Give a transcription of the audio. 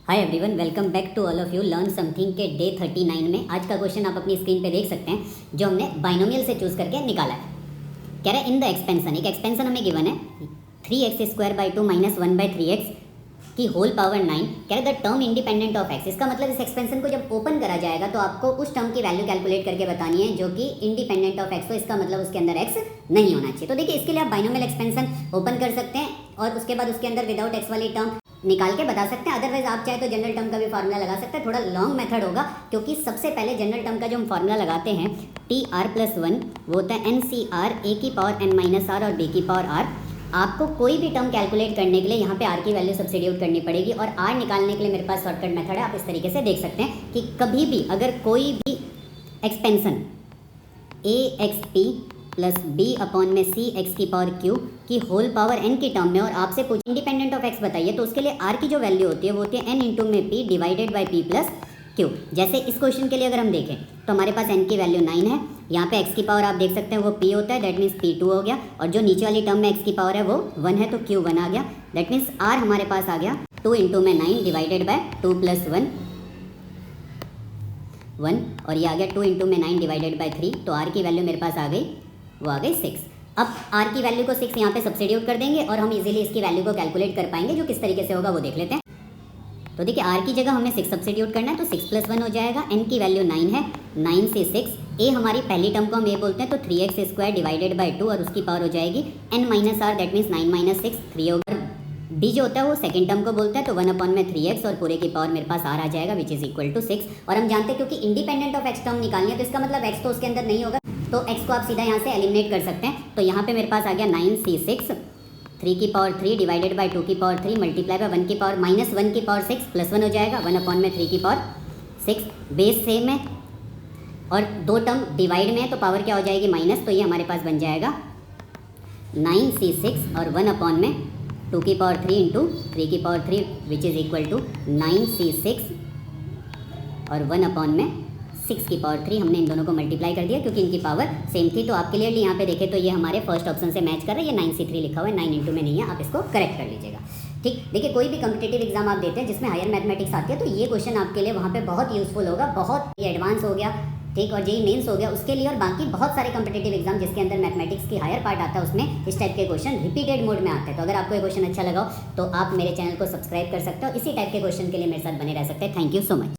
Hi everyone, welcome back to all of you learn something के day 39 में आज का क्वेश्चन आप अपनी स्क्रीन पे देख सकते हैं जो हमने बाइनोमियल से चूज करके निकाला है। कह रहा है इन द एक्सपेंशन, एक एक्सपेंशन हमें गिवन है 3x² माइनस 1/3x की होल पावर 9। कह रहे the term independent of x। इसका मतलब इस एक्सपेंशन को जब ओपन करा जाएगा तो आपको उस टर्म की वैल्यू कैलकुलेट करके बतानी है जो कि इंडिपेंडेंट ऑफ x हो। इसका मतलब उसके अंदर x नहीं होना चाहिए। तो देखिए इसके लिए आप बाइनोमियल एक्सपेंशन ओपन कर सकते हैं और उसके बाद उसके अंदर विदाउट x वाली टर्म निकाल के बता सकते हैं। अदरवाइज आप चाहे तो जनरल टर्म का भी फार्मूला लगा सकते हैं। थोड़ा लॉन्ग मेथड होगा क्योंकि सबसे पहले जनरल टर्म का जो हम फार्मूला लगाते हैं TR+1 वो होता है NCR a की पावर n माइनस r और b की पावर r। आपको कोई भी टर्म कैलकुलेट करने के लिए यहाँ पे r की वैल्यू सब्स्टिट्यूट करनी पड़ेगी और r निकालने के लिए मेरे पास शॉर्टकट मेथड है। आप इस तरीके से देख सकते हैं कि कभी भी अगर कोई भी expansion axt plus b upon में c x की पावर q की होल पावर n की टर्म में और आपसे पूछ इंडिपेंडेंट ऑफ x बताइए तो उसके लिए r की जो वैल्यू होती है वो होती है n इंटू में p divided by p plus q। जैसे इस क्वेश्चन के लिए अगर हम देखें तो हमारे पास n की वैल्यू 9 है, यहाँ पे x की पावर आप देख सकते हैं वो p होता है, दैट मीन्स p2 हो गया, और जो नीचे वाली टर्म में x की पावर है वो 1 है तो q1 आ गया। दैट मीन्स r हमारे पास आ गया 2 इंटू में 9 डिवाइडेड बाय 2 प्लस 1 और ये आ गया 2 इंटू में 9 डिवाइडेड बाय 3। तो r की वैल्यू मेरे पास आ गई, वो आ गई 6। अब r की वैल्यू को 6 यहाँ पे सब्स्टिट्यूट कर देंगे और हम इजीली इसकी वैल्यू को कैलकुलेट कर पाएंगे। जो किस तरीके से होगा वो देख लेते हैं। तो देखिए r की जगह हमें 6 सब्स्टिट्यूट करना है तो 6 + 1 हो जाएगा। n की वैल्यू 9 है, 9 से 6 a हमारी पहली टर्म को हम a बोलते हैं तो 3x² डिवाइडेड बाई 2 और उसकी पावर हो जाएगी n minus r, that means 9 minus 6 3 होगा। b जो होता है वो सेकंड टर्म को बोलता है तो 1 अपॉन में 3x और पूरे की पावर मेरे पास r आ जाएगा विच इज इक्वल टू 6। और हम जानते हैं क्योंकि इंडिपेंडेंट ऑफ x टर्म निकालनी है तो इसका मतलब x तो उसके अंदर नहीं होगा तो x को आप सीधा यहाँ से एलिमिनेट कर सकते हैं। तो यहाँ पे मेरे पास आ गया 9c6 3 की पावर 3 डिवाइडेड बाई 2 की पावर 3 मल्टीप्लाई बाय 1 की पावर माइनस 1 की पावर 6 प्लस 1 हो जाएगा 1 अपॉन में 3 की पावर 6। बेस सेम है और दो टर्म डिवाइड में है तो पावर क्या हो जाएगी माइनस, तो ये हमारे पास बन जाएगा 9c6 और 1 अपॉन में 2 की पावर 3 इंटू 3 की power 3 which is equal to 9c6 और 1 अपॉन में 6 की पावर 3। हमने इन दोनों को मल्टीप्लाई कर दिया क्योंकि इनकी पावर सेम थी। तो आप क्लियरली यहाँ पे देखें तो ये हमारे फर्स्ट ऑप्शन से मैच कर रहा है। ये 9c3 लिखा हुआ है, 9 इंटू में नहीं है, आप इसको करेक्ट कर लीजिएगा। ठीक, देखिए कोई भी कम्पिटेटिव एग्जाम आप देते हैं जिसमें हायर मैथमेटिक्स आती है तो ये क्वेश्चन आपके लिए वहाँ पे बहुत यूजफुल होगा। बहुत ही एडवांस हो गया, ठीक, और जेईई मेंस हो गया उसके लिए, और बाकी बहुत सारे कम्पिटेटिव एग्जाम जिसके अंदर मैथमेटिक्स की हायर पार्ट आता है उसमें इस टाइप के क्वेश्चन रिपीटेड मोड में आते हैं। तो अगर आपको ये क्वेश्चन अच्छा लगा हो तो आप मेरे चैनल को सब्सक्राइब कर सकते हो, इसी टाइप के क्वेश्चन के लिए मेरे साथ बने रह सकते हैं। Thank you so much.